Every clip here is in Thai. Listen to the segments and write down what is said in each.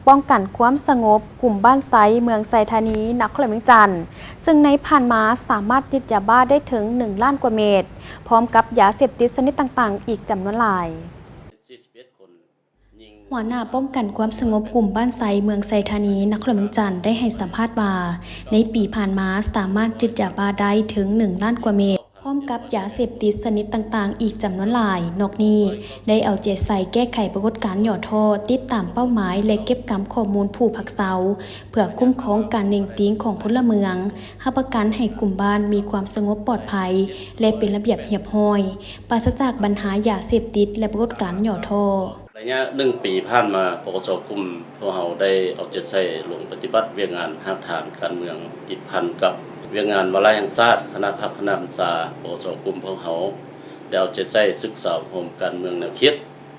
ป้องกันความสงบกลุ่มบ้านไซเมืองไซธานีนครเวียงจันทร์ซึ่งในผ่านมาสามารถยึดยาบ้าได้ถึง1 ล้านกว่าเม็ดพร้อมกับยาเสพติดชนิดต่างๆอีกจำนวนหลายหัวหน้าป้องกันความสงบกลุ่มบ้านไซเมืองไซธานีนครเวียงจันทร์ได้ให้สัมภาษณ์ว่าในปีผ่านมาสามารถยึดยาบ้าได้ถึง1 ล้านกว่าเม็ดพร้อมกับยาเสพติดชนิดต่างๆอีกจำนวนหลายนอกนี้ได้เอาใจใส่แก้ไขปรากฏการณ์หย่อโทษติดตามเป้าหมายและเก็บกำข้อมูลผู้พักเซาเพื่อคุ้มครองการเน่งติ้งของพลเมืองให้ประกันให้กลุ่มบ้านมีความสงบปลอดภัยและเป็นระเบียบเรียบร้อยปราศจากปัญหายาเสพติดและปรากฏการณ์หย่อโทษระยะ1 ปีผ่านมาปกสกลุ่มพวกเราได้เอาใจใส่ลงปฏิบัติเวียงงานหากฐานการเมืองติดพันกับเวียงงานวาระแห่งชาติคณะพักคณะบัญชาปกสกลุ่มพวกเราได้เอาใจใส่ศึกษาโฮมการเมืองแนวคิด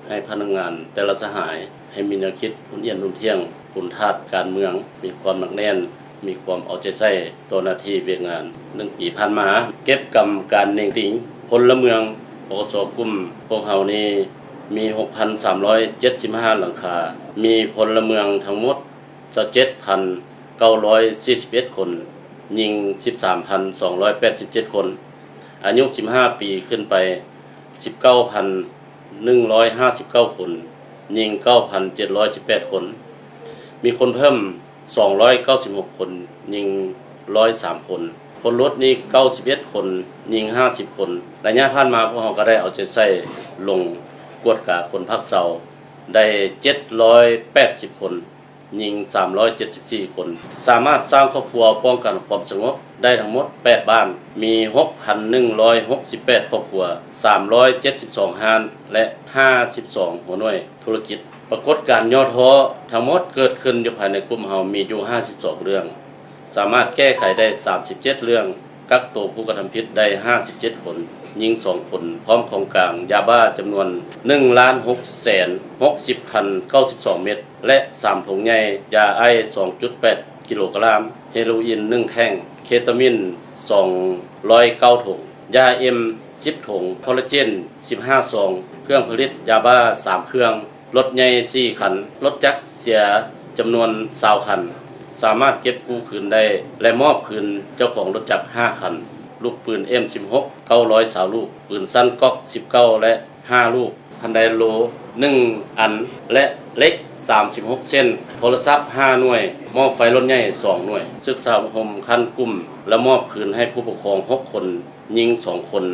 ให้พนักงานแต่ละสหายให้มีแนวคิดอุ่นเอียนอุ่นเที่ยงคุณธาตุการเมืองมีความหนักแน่นมีความเอาใจใส่ต่อหน้าที่เวียงงาน1 ปีผ่านมาเก็บกำการเน่งติ้งพลเมืองปกสกลุ่มพวกเรานี้มี 6,375 หลังคามีพลเมืองทั้งหมด 27,941 คนยิง 13,287 คนอายุ15 ปีขึ้นไป 19,159 คนยิง 9,718 คนมีคนเพิ่ม296 คนยิง103 คนคนลดนี่91 คนยิง50 คนระยะผ่านมาพวกเราก็ได้เอาใจใส่ลงกวดกาคนพักเซาได้780 คนยิง374 คนสามารถสร้างครอบครัวป้องกันความสงบได้ทั้งหมด8บ้านมี 6,168 ครอบครัว372ห้านและ52หัวหน่วยธุรกิจปรากฏการณ์ย่อท้อทั้งหมดเกิดขึ้นอยู่ภายในกลุ่มเฮามีอยู่52เรื่องสามารถแก้ไขได้37เรื่องกักตัวผู้กระทำผิดได้57คนยิง2คนพร้อมของกลางยาบ้าจำนวน 1,660,092 เม็ดและ3ถุงใหญ่ยาไอ 2.8 กิโลกรัมเฮโรอีน1แท่งเคตามีน209ถุงยาเอ็ม10ถุงคอลลาเจน15ซองเครื่องผลิตยาบ้า3เครื่องรถใหญ่4คันรถจักรเสียจำนวน20คันสามารถเก็บกู้คืนได้และมอบคืนเจ้าของรถจักร5คันลูกปืน M16 920 ลูกปืนสั้นก๊อก19และ5ลูกพันไดโล1อันและเล็ก36เส้นโทรศัพท์5หน่วยมอบไฟรถใหญ่2หน่วยศึกษาอบรมขั้นกลุ่มและมอบคืนให้ผู้ปกครอง6คนยิง2คน